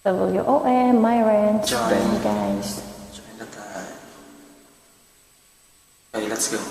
WOM, Myron, Join. join guys. Join na tayo. Okay, let's go.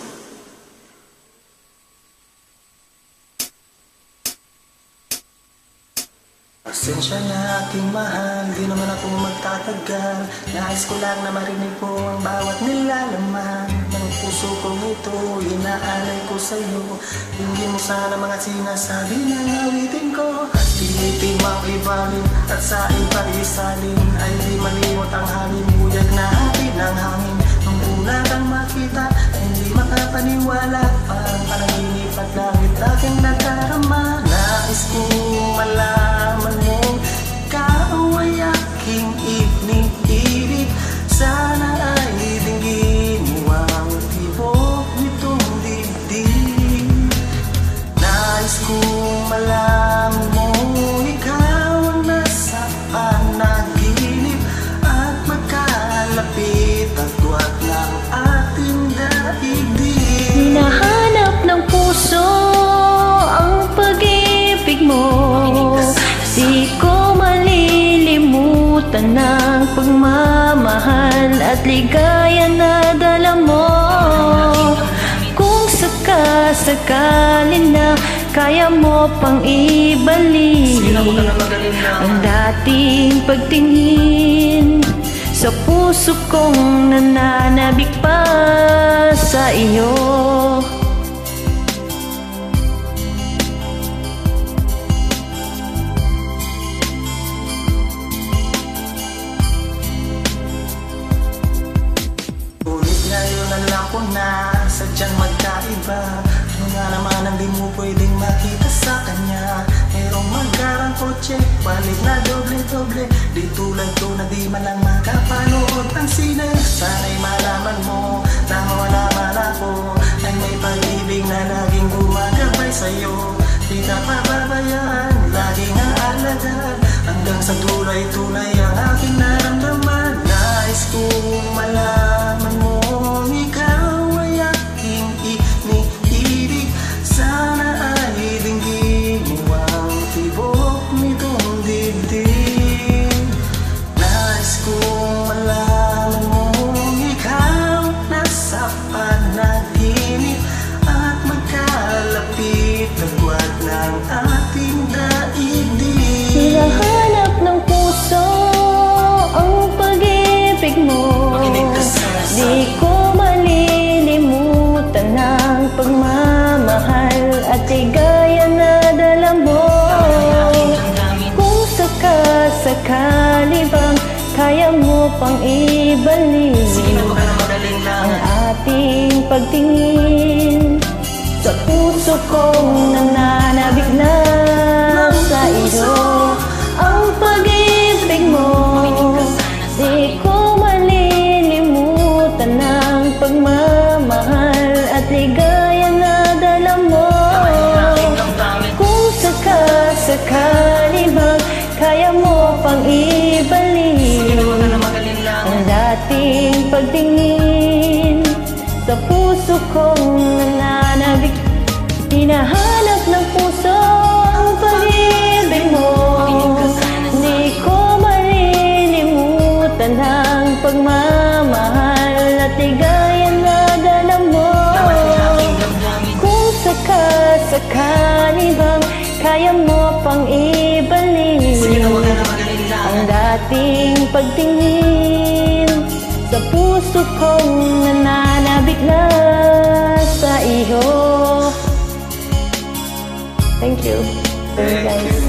Pasensya na aking mahal, di naman ako magtatagal. Nais ko lang na marinig po ang bawat nilalaman ng puso kong ito, inaalay ko sa'yo. Hindi mo sana mga sinasabi na awitin ko. Pilitin mang ibalin at sa iba isalin, ay di malimot ang hangin, buyag na hatid ng hangin. Nung una kang makita, hindi makapaniwala, parang panaginip at langit aking nadarama. Nais kong malaman mo, ikaw ay aking iniibig. Sana ay dinggin mo ang tibok nitong dibdib. Nais kong malaman mo, ikaw ang nasa panaginip at magkalapit at tuwag ng ating daigdig. Hinahanap ng puso ang pag-ibig mo, di ko malilimutan ng pagmamahal at ligaya na dala mo. Kung sakali na kaya mo pang ibalik ang dating pagtingin sa puso kong nananabik pa sa iyo. Ngunit ngayon alam ko na sadyang magkaiba. Ano nga naman ang di mo pwedeng makita sa kanya? Merong magkarang kotse, balik na doble-doble. Di tulad ko na di man lang makapanood ang sine. Sana'y malaman mo na wala man ako, ay may pag-ibig na laging gumagabay sa'yo. Di ka pababayaan, laging aalagaan, hanggang sa tulay-tulay ang aking naramdaman. Nais kong malaman mo, ikaw ay aking iniibig. Sana ay dinggin mo ang tibok nitong dibdib. Nais kong malaman mo, ikaw nasa panaginip at magkalapit na buwan ng ating daigdig. Hinahanap ng puso ang pag-ibig mo, di ko malilimutan ng pagmamahal at ligaya na dala mo. Kung sakali bang kaya mo pang ibalik ang ating pagtingin sa puso kong nananabik na sa iyo. Ang pag-ibig mo, di ko malilimutan ng pagmamahal at ligaya na dala mo. Kung sakali bang kaya mo pang ibalik ang dating pagtingin sa puso kong nananabik. Hinahanap ng puso ang pag-ibig mo, di ko malilimutan ang pagmamahal at ligaya na dala mo. Kung sakali bang kaya mo pang ibalik ang dating pagtingin sa puso kong nananabik na sa iyo. Thank you. Thank Guys. you.